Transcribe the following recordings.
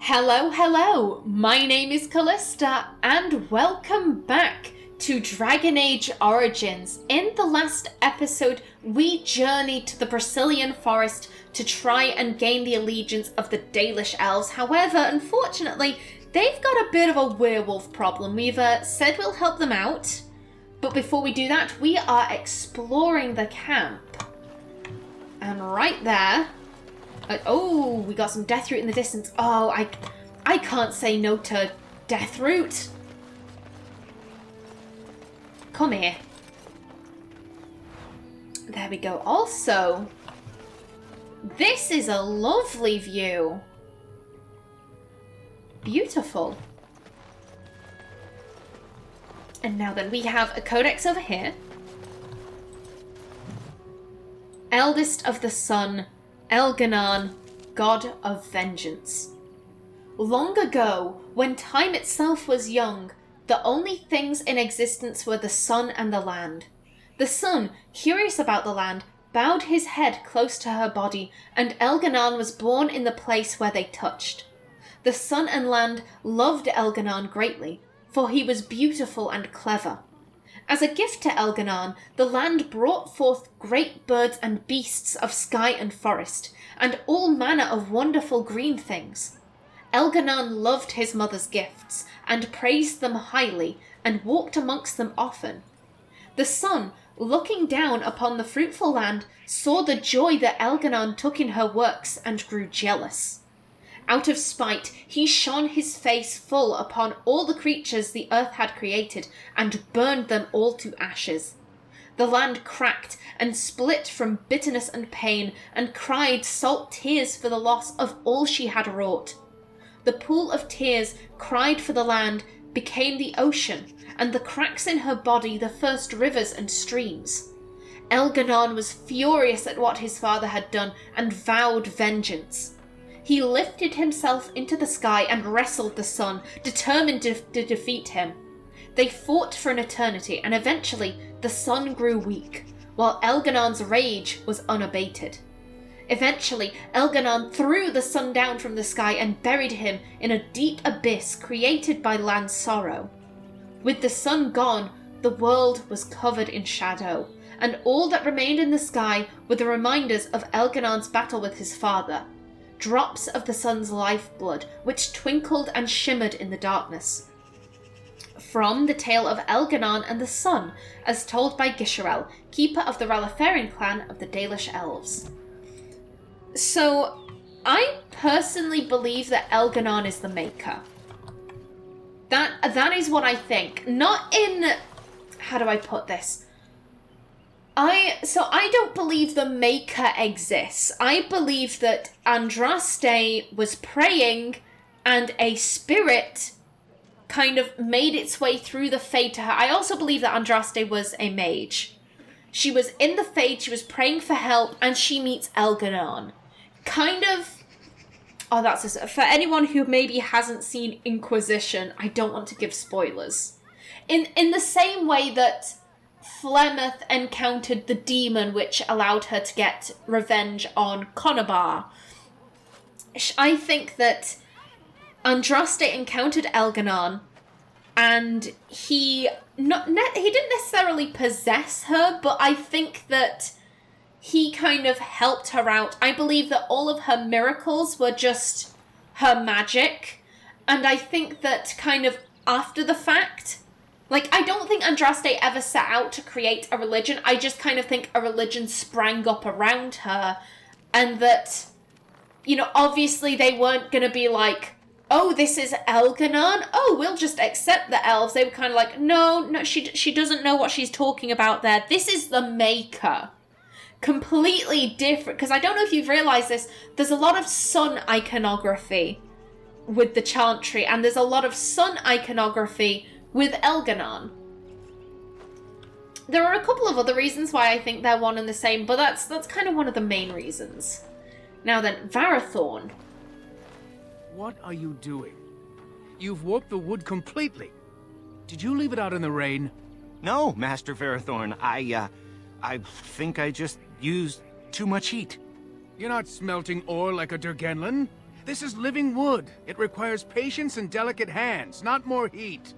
Hello, hello! My name is Callista, and welcome back to Dragon Age Origins. In the last episode, we journeyed to the Brazilian forest to try and gain the allegiance of the Dalish Elves. However, unfortunately, they've got a bit of a werewolf problem. We've said we'll help them out, but before we do that, we are exploring the camp. And right there... oh, we got some Deathroot in the distance. Oh, I can't say no to Deathroot. Come here. There we go. Also, this is a lovely view. Beautiful. And now then, we have a codex over here. Eldest of the Sun, Elganon, God of Vengeance. Long ago, when time itself was young, the only things in existence were the sun and the land. The sun, curious about the land, bowed his head close to her body, and Elganon was born in the place where they touched. The sun and land loved Elganon greatly, for he was beautiful and clever. As a gift to Elganon, the land brought forth great birds and beasts of sky and forest, and all manner of wonderful green things. Elganon loved his mother's gifts, and praised them highly, and walked amongst them often. The sun, looking down upon the fruitful land, saw the joy that Elganon took in her works, and grew jealous. Out of spite, he shone his face full upon all the creatures the earth had created, and burned them all to ashes. The land cracked and split from bitterness and pain, and cried salt tears for the loss of all she had wrought. The pool of tears cried for the land, became the ocean, and the cracks in her body the first rivers and streams. Elganon was furious at what his father had done, and vowed vengeance. He lifted himself into the sky and wrestled the sun, determined to defeat him. They fought for an eternity, and eventually the sun grew weak, while Elganon's rage was unabated. Eventually, Elganon threw the sun down from the sky and buried him in a deep abyss created by land's sorrow. With the sun gone, the world was covered in shadow, and all that remained in the sky were the reminders of Elganon's battle with his father. Drops of the sun's lifeblood, which twinkled and shimmered in the darkness. From the tale of Elganon and the Sun, as told by Gisharel, keeper of the Ralefarian clan of the Dalish Elves. So, I personally believe that Elganon is the maker. That is what I think. Not in... how do I put this? I don't believe the Maker exists. I believe that Andraste was praying and a spirit kind of made its way through the Fade to her. I also believe that Andraste was a mage. She was in the Fade, she was praying for help, and she meets Elganon. Kind of... oh, that's just... for anyone who maybe hasn't seen Inquisition, I don't want to give spoilers. In the same way that Flemeth encountered the demon which allowed her to get revenge on Conabar, I think that Andraste encountered Elganon, and he didn't necessarily possess her, but I think that he kind of helped her out. I believe that all of her miracles were just her magic, and I think that kind of after the fact... like, I don't think Andraste ever set out to create a religion. I just kind of think a religion sprang up around her. And that, you know, obviously they weren't going to be like, oh, this is Elganon? Oh, we'll just accept the elves. They were kind of like, no, she doesn't know what she's talking about there. This is the Maker. Completely different. Because I don't know if you've realised this, there's a lot of sun iconography with the Chantry. And there's a lot of sun iconography with Elganon. There are a couple of other reasons why I think they're one and the same, but that's kind of one of the main reasons. Now then, Varathorn. What are you doing? You've warped the wood completely. Did you leave it out in the rain? No, Master Varathorn. I think I just used too much heat. You're not smelting ore like a Durgenlin. This is living wood. It requires patience and delicate hands, not more heat.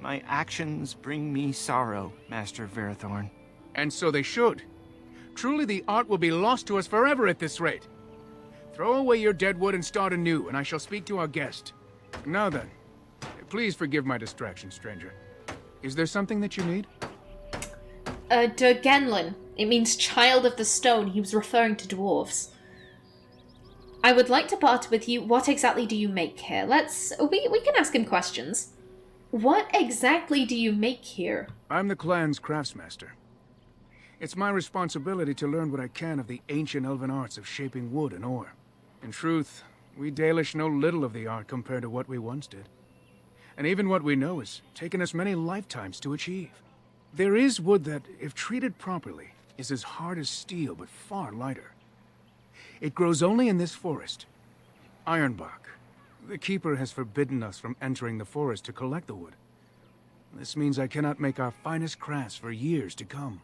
My actions bring me sorrow, Master Verathorn. And so they should. Truly the art will be lost to us forever at this rate. Throw away your dead wood and start anew, and I shall speak to our guest. Now then, please forgive my distraction, stranger. Is there something that you need? Genlin. It means child of the stone. He was referring to dwarves. I would like to barter with you. What exactly do you make here? We can ask him questions. What exactly do you make here? I'm the clan's craftsmaster. It's my responsibility to learn what I can of the ancient elven arts of shaping wood and ore. In truth, we Dalish know little of the art compared to what we once did. And even what we know has taken us many lifetimes to achieve. There is wood that, if treated properly, is as hard as steel but far lighter. It grows only in this forest. Ironbark. The Keeper has forbidden us from entering the forest to collect the wood. This means I cannot make our finest crafts for years to come.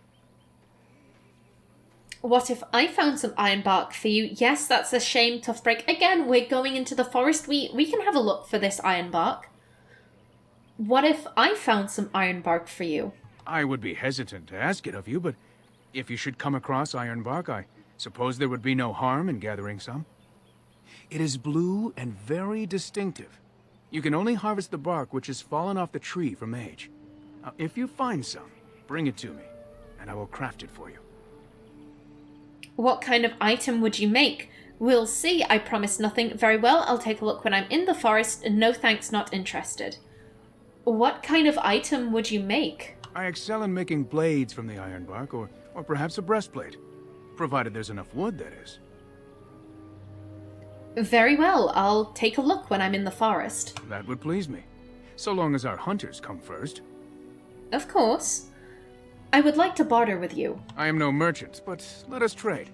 What if I found some ironbark for you? Yes, that's a shame, tough break. Again, we're going into the forest. We can have a look for this ironbark. What if I found some ironbark for you? I would be hesitant to ask it of you, but if you should come across ironbark, I suppose there would be no harm in gathering some. It is blue and very distinctive. You can only harvest the bark which has fallen off the tree from age. Now, if you find some, bring it to me, and I will craft it for you. What kind of item would you make? We'll see. I promise nothing. Very well, I'll take a look when I'm in the forest. No thanks, not interested. What kind of item would you make? I excel in making blades from the ironbark, or perhaps a breastplate. Provided there's enough wood, that is. Very well, I'll take a look when I'm in the forest. That would please me. So long as our hunters come first. Of course. I would like to barter with you. I am no merchant, but let us trade.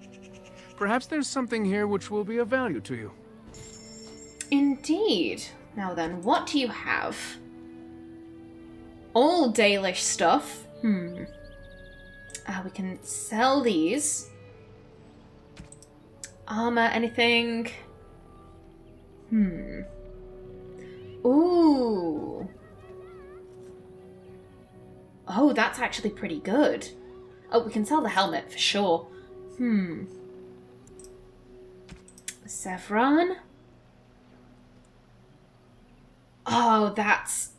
Perhaps there's something here which will be of value to you. Indeed. Now then, what do you have? All Dalish stuff. We can sell these. Armor, anything? Ooh. Oh, that's actually pretty good. Oh, we can sell the helmet for sure. Zathrian. Oh, that's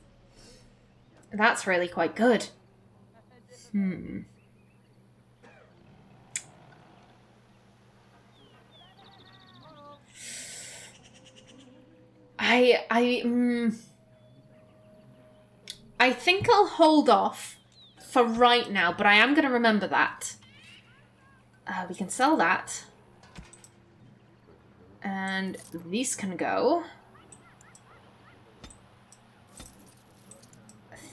really quite good. I think I'll hold off for right now, but I am going to remember that. We can sell that. And these can go.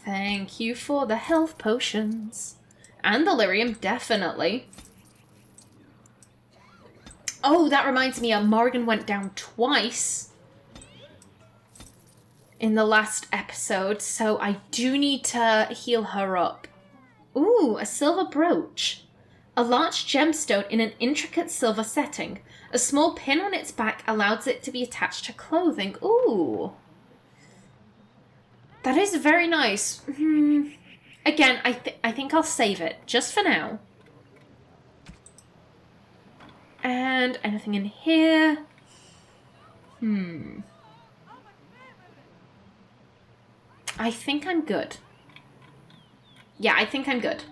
Thank you for the health potions. And the lyrium, definitely. Oh, that reminds me, Morrigan went down twice in the last episode, so I do need to heal her up. Ooh, a silver brooch. A large gemstone in an intricate silver setting. A small pin on its back allows it to be attached to clothing. Ooh. That is very nice. Again, I think I'll save it, just for now. And anything in here? I think I'm good. Yeah, I think I'm good.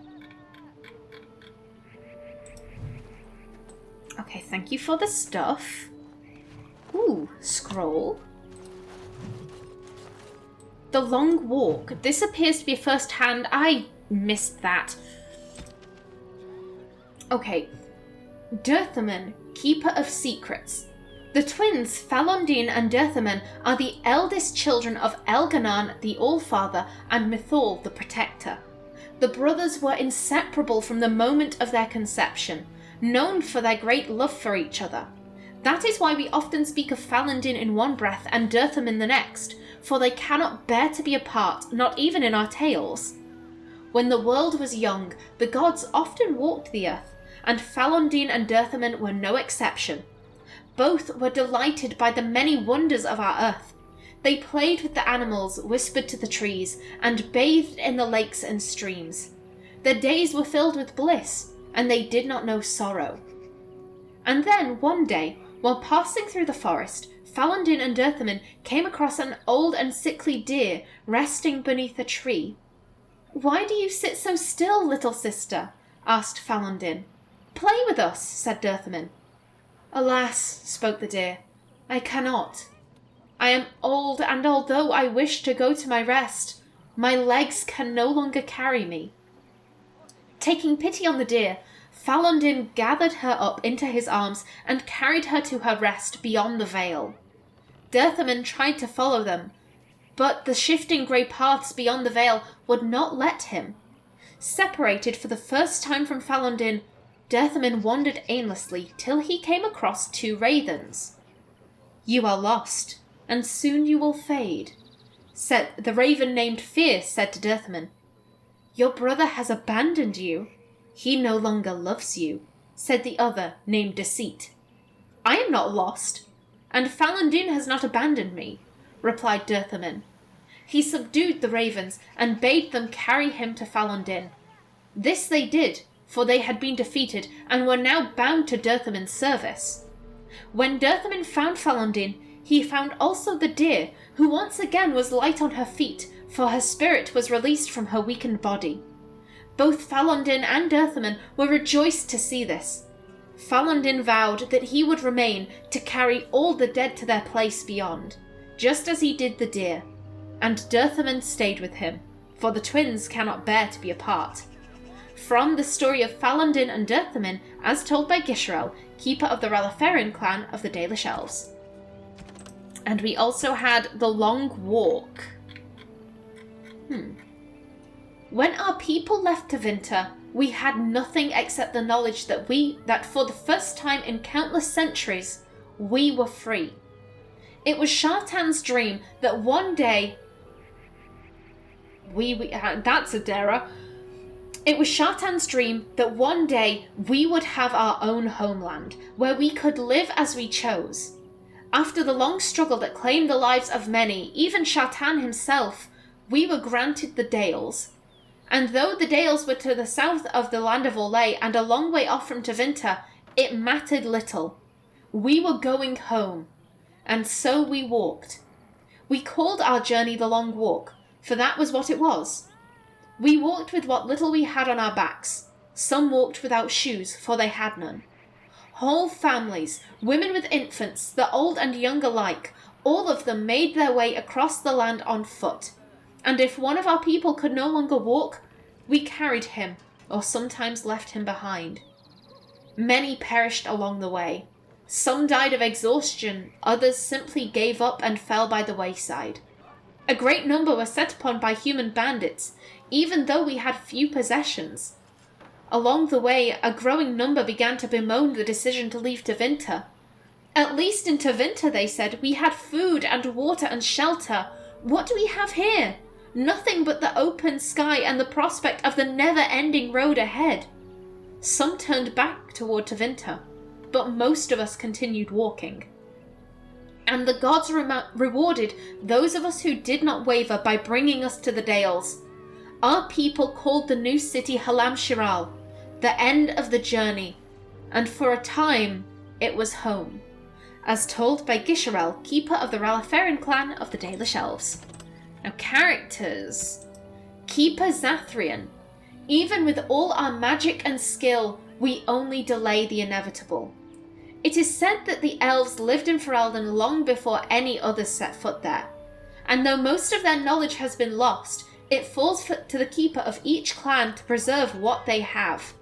Okay, thank you for the stuff. Ooh, scroll. The Long Walk. This appears to be a first-hand. I missed that. Okay. Dirthaman, Keeper of Secrets. The twins, Falondine and Dirthaman, are the eldest children of Elganon, the Allfather, and Mythal, the Protector. The brothers were inseparable from the moment of their conception, known for their great love for each other. That is why we often speak of Falondine in one breath and Dirthaman the next, for they cannot bear to be apart, not even in our tales. When the world was young, the gods often walked the earth, and Falondine and Dirthaman were no exception. Both were delighted by the many wonders of our earth. They played with the animals, whispered to the trees, and bathed in the lakes and streams. Their days were filled with bliss, and they did not know sorrow. And then, one day, while passing through the forest, Falondin and Dirthamin came across an old and sickly deer resting beneath a tree. "Why do you sit so still, little sister?" asked Falondin. "Play with us," said Dirthamin. "Alas," spoke the deer, "I cannot. I am old, and although I wish to go to my rest, my legs can no longer carry me." Taking pity on the deer, Falondin gathered her up into his arms and carried her to her rest beyond the vale. Dirthamin tried to follow them, but the shifting grey paths beyond the vale would not let him. Separated for the first time from Falondin, Dirthamin wandered aimlessly till he came across two ravens. "You are lost, and soon you will fade," said the raven named Fear said to Dirthamin. "Your brother has abandoned you. He no longer loves you," said the other named Deceit. "I am not lost, and Falondin has not abandoned me," replied Dirthamin. He subdued the ravens and bade them carry him to Falondin. This they did, for they had been defeated and were now bound to Dirthamin's service. When Dirthamin found Falondin, he found also the deer, who once again was light on her feet, for her spirit was released from her weakened body. Both Falondin and Dirthamin were rejoiced to see this. Falondin vowed that he would remain to carry all the dead to their place beyond, just as he did the deer, and Dirthamin stayed with him, for the twins cannot bear to be apart. From the story of Falondin and Dirthamin, as told by Gisherel, keeper of the Ralefarian clan of the Dalish Elves. And we also had the Long Walk. When our people left Tevinter, we had nothing except the knowledge that for the first time in countless centuries, we were free. It was Shartan's dream that one day that's a Dara. It was Shartan's dream that one day we would have our own homeland, where we could live as we chose. After the long struggle that claimed the lives of many, even Shartan himself, we were granted the Dales. And though the Dales were to the south of the land of Orlais and a long way off from Tevinter, it mattered little. We were going home, and so we walked. We called our journey the Long Walk, for that was what it was. We walked with what little we had on our backs. Some walked without shoes, for they had none. Whole families, women with infants, the old and young alike, all of them made their way across the land on foot. And if one of our people could no longer walk, we carried him, or sometimes left him behind. Many perished along the way. Some died of exhaustion, others simply gave up and fell by the wayside. A great number were set upon by human bandits, even though we had few possessions. Along the way, a growing number began to bemoan the decision to leave Tevinter. At least in Tevinter, they said, we had food and water and shelter. What do we have here? Nothing but the open sky and the prospect of the never-ending road ahead. Some turned back toward Tevinter, but most of us continued walking. And the gods rewarded those of us who did not waver by bringing us to the Dales. Our people called the new city Halam Shiral, the end of the journey, and for a time it was home, as told by Gisherel, keeper of the Ralefarian clan of the Dalish Elves. Now characters. Keeper Zathrian. Even with all our magic and skill, we only delay the inevitable. It is said that the elves lived in Ferelden long before any others set foot there, and though most of their knowledge has been lost, it falls to the keeper of each clan to preserve what they have.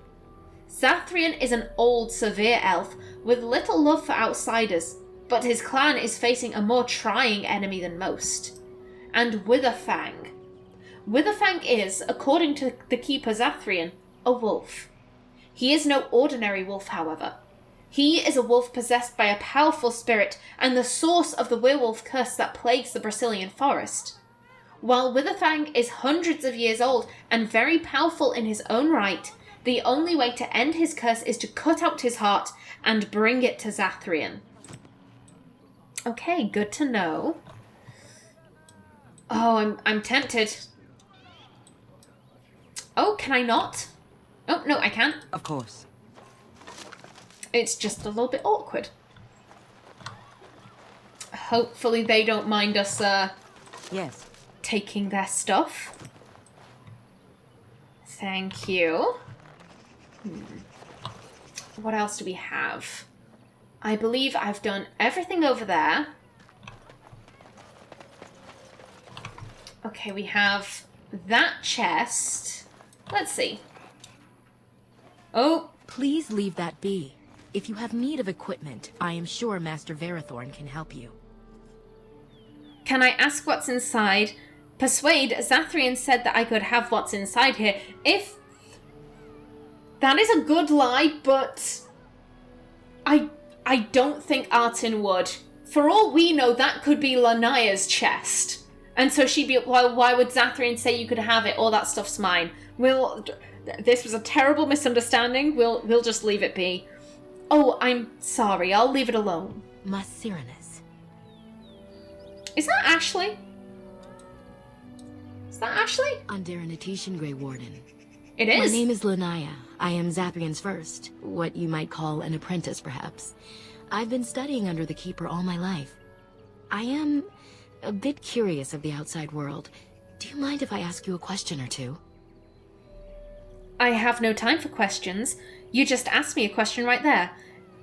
Zathrian is an old, severe elf with little love for outsiders, but his clan is facing a more trying enemy than most. And Witherfang. Witherfang is, according to the keeper Zathrian, a wolf. He is no ordinary wolf, however. He is a wolf possessed by a powerful spirit and the source of the werewolf curse that plagues the Brazilian forest. While Witherfang is hundreds of years old and very powerful in his own right, the only way to end his curse is to cut out his heart and bring it to Zathrian. Okay, good to know. Oh, I'm tempted. Oh, can I not? Oh, no, I can. Of course. It's just a little bit awkward. Hopefully they don't mind us, Yes. taking their stuff. Thank you. What else do we have? I believe I've done everything over there. Okay, we have that chest. Let's see. Oh, Please leave that be. If you have need of equipment, I am sure Master Verathorn can help you. can I ask what's inside? Persuade, Zathrian said that I could have what's inside here. If... That is a good lie, but... I don't think Artin would. For all we know, that could be Lanaya's chest. And so she'd be, well, why would Zathrian say you could have it? All that stuff's mine. This was a terrible misunderstanding. We'll just leave it be. Oh, I'm sorry. I'll leave it alone. Masiranis. Is that Ashley? Is that Ashley? Anderanatishan Grey Warden. It is. My name is Lanaya. I am Zathrian's first, what you might call an apprentice, perhaps. I've been studying under the Keeper all my life. I am a bit curious of the outside world. Do you mind if I ask you a question or two? I have no time for questions. You just asked me a question right there.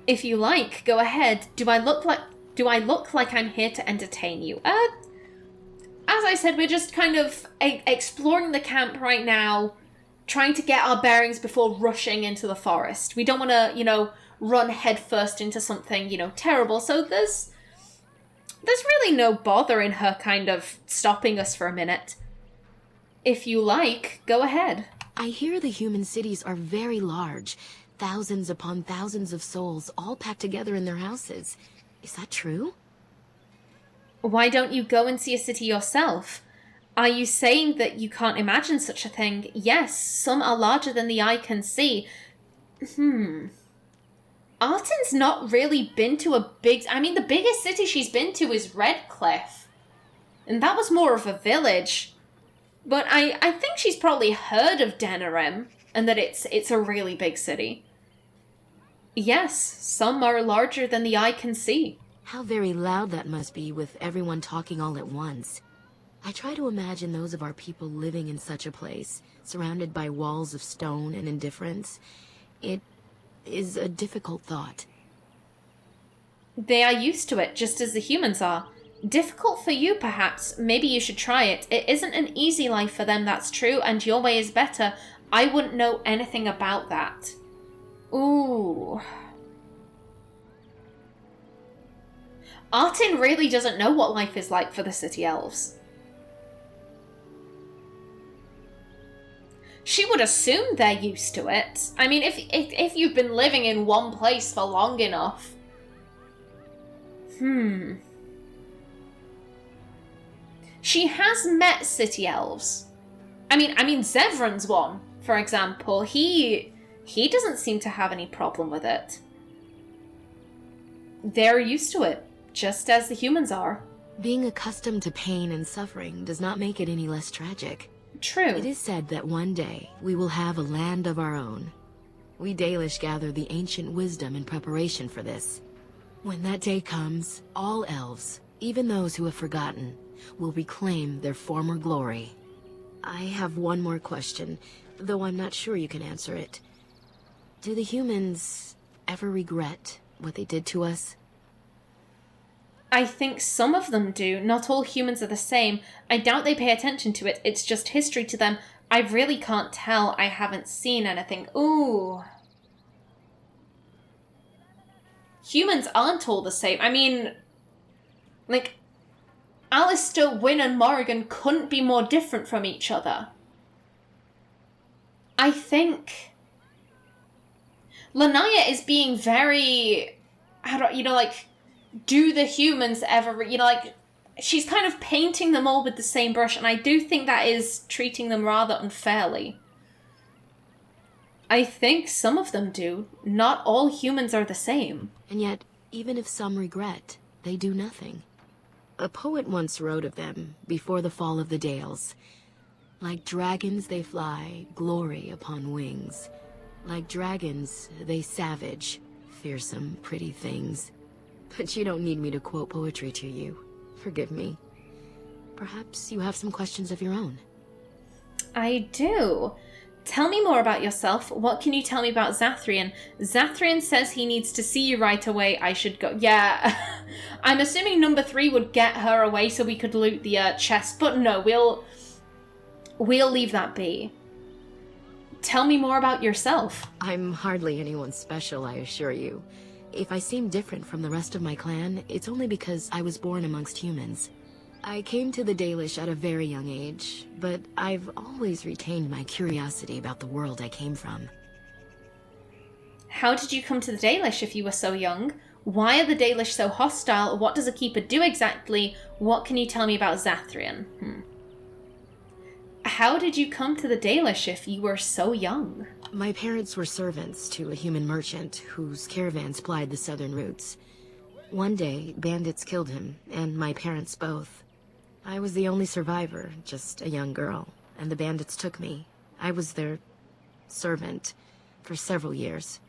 If you like, go ahead. Do I look like I'm here to entertain you? As I said, we're just kind of exploring the camp right now, trying to get our bearings before rushing into the forest. We don't want to, run headfirst into something, terrible. So there's really no bother in her kind of stopping us for a minute. If you like, go ahead. I hear the human cities are very large. Thousands upon thousands of souls all packed together in their houses. Is that true? Why don't you go and see a city yourself? Are you saying that you can't imagine such a thing? Yes, some are larger than the eye can see. Artin's not really been to a the biggest city she's been to is Redcliffe. And that was more of a village. But I think she's probably heard of Denerim, and that it's a really big city. Yes, some are larger than the eye can see. How very loud that must be with everyone talking all at once. I try to imagine those of our people living in such a place, surrounded by walls of stone and indifference. It is a difficult thought. They are used to it, just as the humans are. Difficult for you, perhaps. Maybe you should try it. It isn't an easy life for them, that's true, and your way is better. I wouldn't know anything about that. Ooh. Artin really doesn't know what life is like for the city elves. She would assume they're used to it. I mean, if you've been living in one place for long enough. She has met city elves. I mean, Zevran's one, for example. He doesn't seem to have any problem with it. They're used to it, just as the humans are. Being accustomed to pain and suffering does not make it any less tragic. True. It is said that one day we will have a land of our own. We Dalish gather the ancient wisdom in preparation for this. When that day comes, all elves, even those who have forgotten, will reclaim their former glory. I have one more question, though I'm not sure you can answer it. Do the humans ever regret what they did to us? I think some of them do. Not all humans are the same. I doubt they pay attention to it. It's just history to them. I really can't tell. I haven't seen anything. Ooh. Humans aren't all the same. I mean, Alistair, Qwinn, and Morrigan couldn't be more different from each other. I think Lanaya is being very, do the humans ever, she's kind of painting them all with the same brush, and I do think that is treating them rather unfairly. I think some of them do. Not all humans are the same. And yet, even if some regret, they do nothing. A poet once wrote of them, before the fall of the Dales. Like dragons they fly, glory upon wings. Like dragons, they savage, fearsome, pretty things. But you don't need me to quote poetry to you. Forgive me. Perhaps you have some questions of your own. I do. Tell me more about yourself. What can you tell me about Zathrian? Zathrian says he needs to see you right away. I should go. Yeah. I'm assuming number 3 would get her away so we could loot the chest. But no, we'll leave that be. Tell me more about yourself. I'm hardly anyone special, I assure you. If I seem different from the rest of my clan, it's only because I was born amongst humans. I came to the Dalish at a very young age, but I've always retained my curiosity about the world I came from. How did you come to the Dalish if you were so young? Why are the Dalish so hostile? What does a keeper do exactly? What can you tell me about Zathrian? How did you come to the Dalish if you were so young? My parents were servants to a human merchant whose caravans plied the southern routes. One day, bandits killed him, and my parents both. I was the only survivor, just a young girl, and the bandits took me. I was their servant for several years.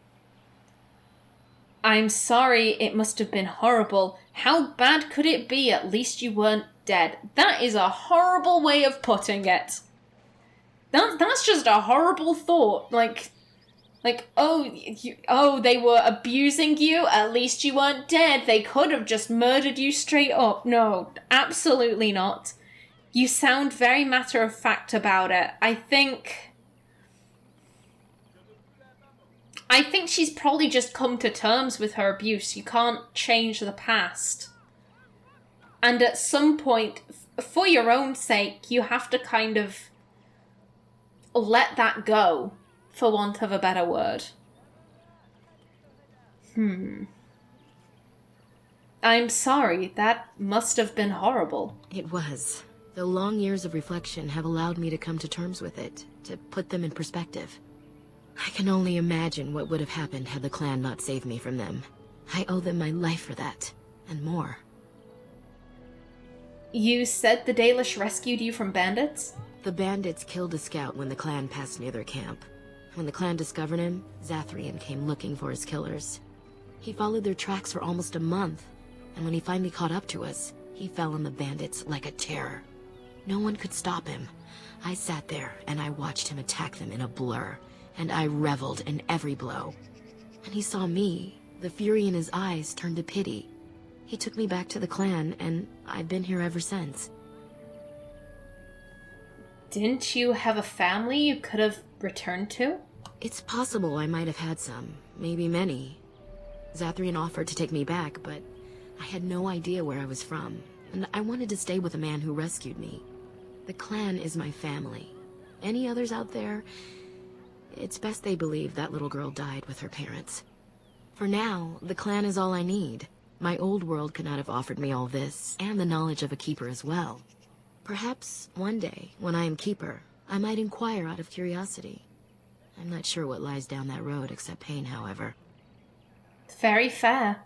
I'm sorry, it must have been horrible. How bad could it be? At least you weren't dead. That is a horrible way of putting it. That's just a horrible thought. Like, they were abusing you. At least you weren't dead. They could have just murdered you straight up. No, absolutely not. You sound very matter of fact about it. I think she's probably just come to terms with her abuse. You can't change the past. And at some point, for your own sake, you have to kind of let that go, for want of a better word. I'm sorry, that must have been horrible. It was. The long years of reflection have allowed me to come to terms with it, to put them in perspective. I can only imagine what would have happened had the clan not saved me from them. I owe them my life for that, and more. You said the Dalish rescued you from bandits? The bandits killed a scout when the clan passed near their camp. When the clan discovered him, Zathrian came looking for his killers. He followed their tracks for almost a month, and when he finally caught up to us, he fell on the bandits like a terror. No one could stop him. I sat there and I watched him attack them in a blur, and I reveled in every blow. When he saw me, the fury in his eyes turned to pity. He took me back to the clan, and I've been here ever since. Didn't you have a family you could have returned to? It's possible I might have had some, maybe many. Zathrian offered to take me back, but I had no idea where I was from, and I wanted to stay with the man who rescued me. The clan is my family. Any others out there? It's best they believe that little girl died with her parents. For now, the clan is all I need. My old world could not have offered me all this, and the knowledge of a keeper as well. Perhaps one day, when I am keeper, I might inquire out of curiosity. I'm not sure what lies down that road except pain, however. Very fair.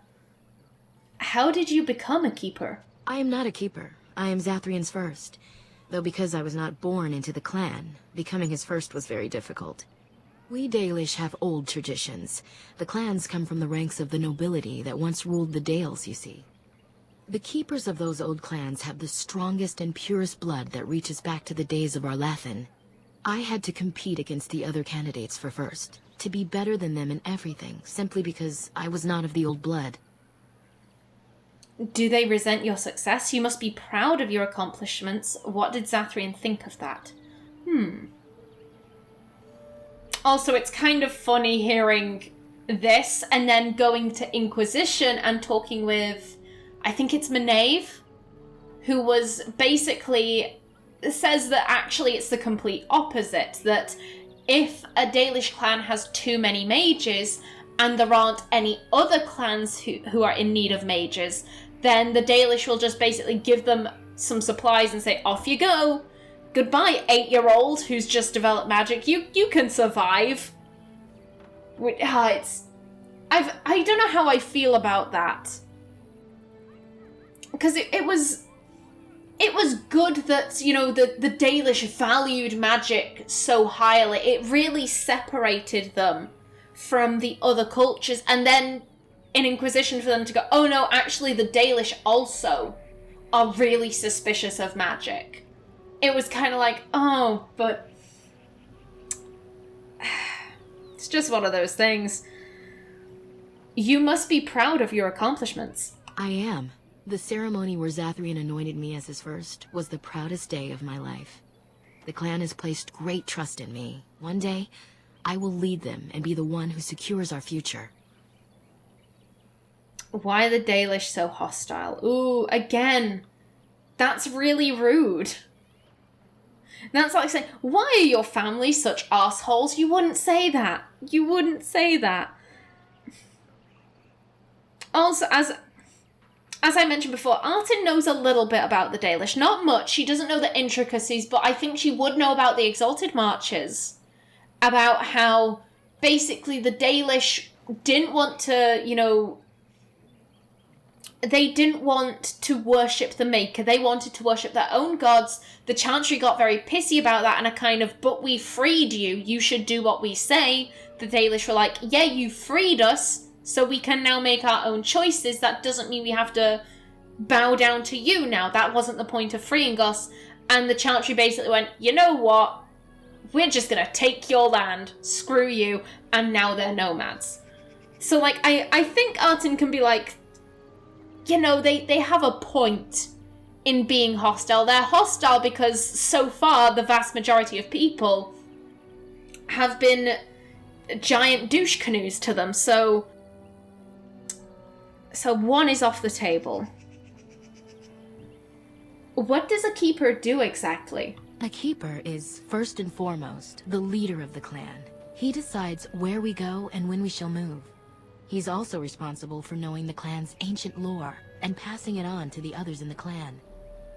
How did you become a keeper? I am not a keeper. I am Zathrian's first. Though because I was not born into the clan, becoming his first was very difficult. We Dalish have old traditions. The clans come from the ranks of the nobility that once ruled the Dales, you see. The keepers of those old clans have the strongest and purest blood that reaches back to the days of Arlathan. I had to compete against the other candidates for first, to be better than them in everything, simply because I was not of the old blood. Do they resent your success? You must be proud of your accomplishments. What did Zathrian think of that? Also, it's kind of funny hearing this and then going to Inquisition and talking with, I think it's Maeve, who was basically says that actually it's the complete opposite, that if a Dalish clan has too many mages and there aren't any other clans who are in need of mages, then the Dalish will just basically give them some supplies and say, off you go. Goodbye, 8-year-old who's just developed magic. You can survive. I don't know how I feel about that. because it was good that, you know, the Dalish valued magic so highly. It really separated them from the other cultures, and then in Inquisition for them to go, oh no, actually the Dalish also are really suspicious of magic. It was kind of like, oh, but it's just one of those things. You must be proud of your accomplishments. I am. The ceremony where Zathrian anointed me as his first was the proudest day of my life. The clan has placed great trust in me. One day, I will lead them and be the one who secures our future. Why are the Dalish so hostile? Ooh, again, that's really rude. That's like saying, why are your family such assholes? You wouldn't say that. You wouldn't say that. Also, as I mentioned before, Artin knows a little bit about the Dalish. Not much. She doesn't know the intricacies, but I think she would know about the Exalted Marches. About how, basically, the Dalish didn't want to, you know... They didn't want to worship the Maker. They wanted to worship their own gods. The Chantry got very pissy about that and a kind of, but we freed you. You should do what we say. The Dalish were like, yeah, you freed us, so we can now make our own choices. That doesn't mean we have to bow down to you now. That wasn't the point of freeing us. And the Chantry basically went, you know what? We're just going to take your land. Screw you. And now they're nomads. So, like, I think Artin can be like, you know, they have a point in being hostile. They're hostile because so far the vast majority of people have been giant douche canoes to them. So one is off the table. What does a keeper do exactly? A keeper is, first and foremost, the leader of the clan. He decides where we go and when we shall move. He's also responsible for knowing the clan's ancient lore and passing it on to the others in the clan.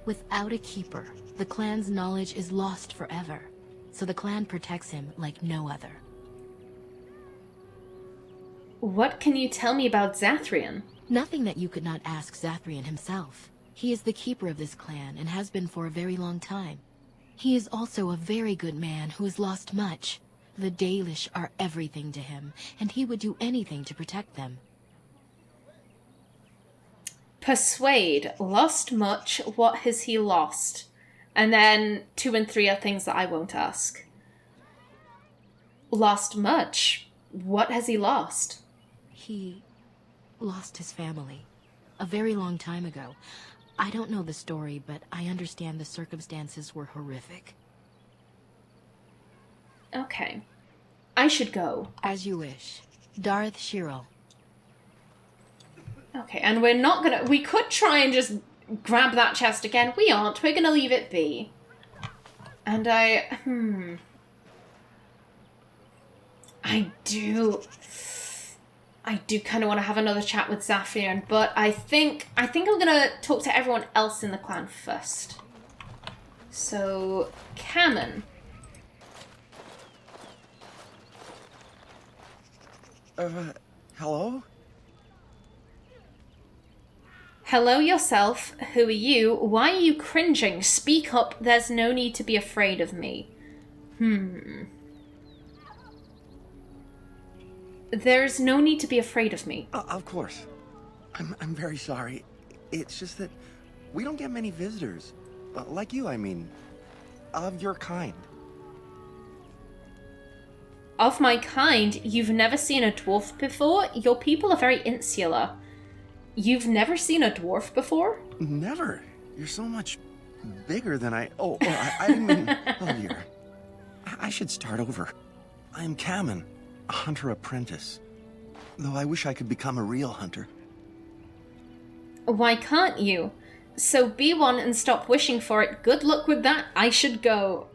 Without a keeper, the clan's knowledge is lost forever, so the clan protects him like no other. What can you tell me about Zathrian? Nothing that you could not ask Zathrian himself. He is the keeper of this clan and has been for a very long time. He is also a very good man who has lost much. The Dalish are everything to him, and he would do anything to protect them. Persuade. Lost much. What has he lost? And then 2 and 3 are things that I won't ask. Lost much. What has he lost? He lost his family a very long time ago. I don't know the story, but I understand the circumstances were horrific. Okay. I should go. As you wish. Darth Shirel. Okay, and we're not gonna... We could try and just grab that chest again. We aren't. We're gonna leave it be. And I do kind of want to have another chat with Zathrian, but I think I'm gonna talk to everyone else in the clan first. So, Cameron. Hello? Hello yourself. Who are you? Why are you cringing? Speak up. There's no need to be afraid of me. There's no need to be afraid of me. Of course. I'm very sorry. It's just that we don't get many visitors. Like you, I mean. Of your kind. Of my kind? You've never seen a dwarf before? Your people are very insular. You've never seen a dwarf before? Never. You're so much bigger than I... I didn't mean... Oh, dear. I should start over. I'm Cameron, a hunter apprentice. Though I wish I could become a real hunter. Why can't you? So be one and stop wishing for it. Good luck with that. I should go.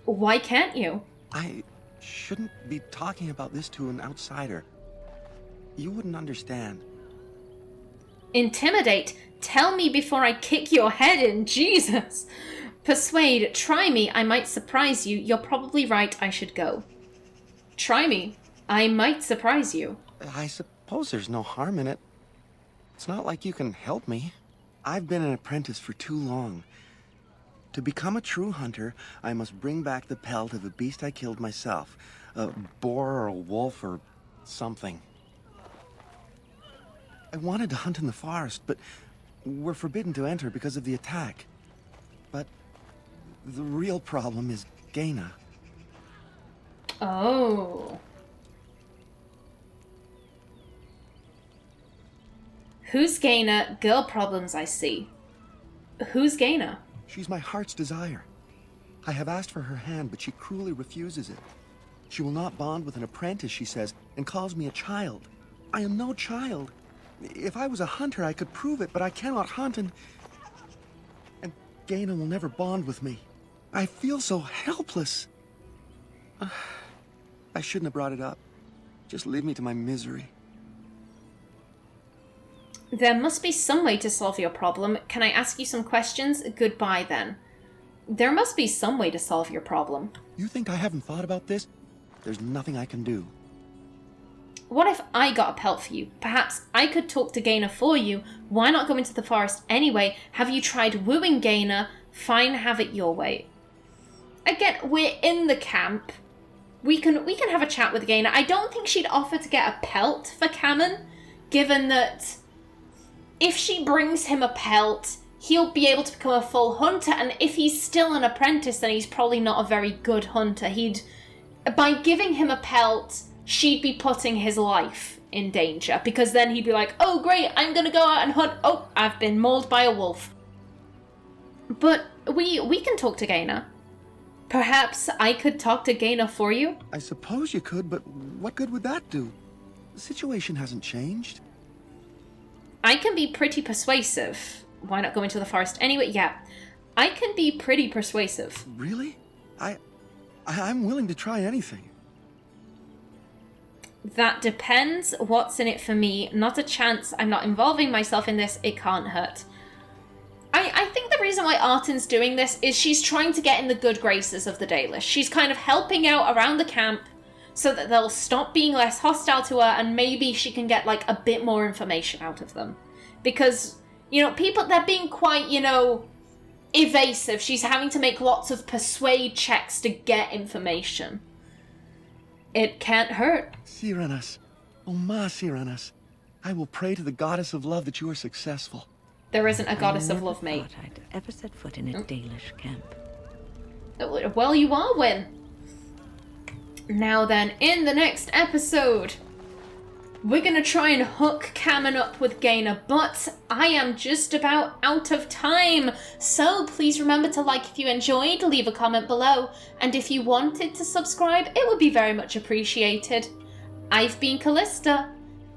Why can't you? I shouldn't be talking about this to an outsider. You wouldn't understand. Intimidate? Tell me before I kick your head in, Jesus! Persuade, try me, I might surprise you. You're probably right, I should go. Try me, I might surprise you. I suppose there's no harm in it. It's not like you can help me. I've been an apprentice for too long. To become a true hunter, I must bring back the pelt of a beast I killed myself. A boar or a wolf or something. I wanted to hunt in the forest, but we're forbidden to enter because of the attack. But the real problem is Gaina. Oh. Who's Gaina? Girl problems, I see. Who's Gaina? She's my heart's desire. I have asked for her hand, but she cruelly refuses it. She will not bond with an apprentice, she says, and calls me a child. I am no child. If I was a hunter, I could prove it, but I cannot hunt, and Gaina will never bond with me. I feel so helpless. I shouldn't have brought it up. Just leave me to my misery. There must be some way to solve your problem. Can I ask you some questions? Goodbye, then. There must be some way to solve your problem. You think I haven't thought about this? There's nothing I can do. What if I got a pelt for you? Perhaps I could talk to Gaina for you. Why not go into the forest anyway? Have you tried wooing Gaina? Fine, have it your way. Again, we're in the camp. We can have a chat with Gaina. I don't think she'd offer to get a pelt for Kamen, given that if she brings him a pelt, he'll be able to become a full hunter, and if he's still an apprentice, then he's probably not a very good hunter. By giving him a pelt, she'd be putting his life in danger, because then he'd be like, oh great, I'm gonna go out and hunt. Oh, I've been mauled by a wolf. But we can talk to Gaina. Perhaps I could talk to Gaina for you? I suppose you could, but what good would that do? The situation hasn't changed. I can be pretty persuasive. Why not go into the forest anyway? Yeah, I can be pretty persuasive. Really? I'm willing to try anything. That depends what's in it for me. Not a chance. I'm not involving myself in this. It can't hurt. I think the reason why Artin's doing this is she's trying to get in the good graces of the Dalish. She's kind of helping out around the camp so that they'll stop being less hostile to her, and maybe she can get like a bit more information out of them. Because, people, they're being quite, evasive. She's having to make lots of persuade checks to get information. It can't hurt. Siranas, oh ma Siranas, I will pray to the goddess of love that you are successful. There isn't a goddess of love, mate. I never thought I'd ever set foot in a Dalish camp. Well, you are, Qwinn. Now then, in the next episode, we're going to try and hook Kamen up with Gaina, but I am just about out of time. So please remember to like if you enjoyed, leave a comment below, and if you wanted to subscribe, it would be very much appreciated. I've been Callista.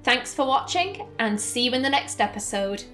Thanks for watching, and see you in the next episode.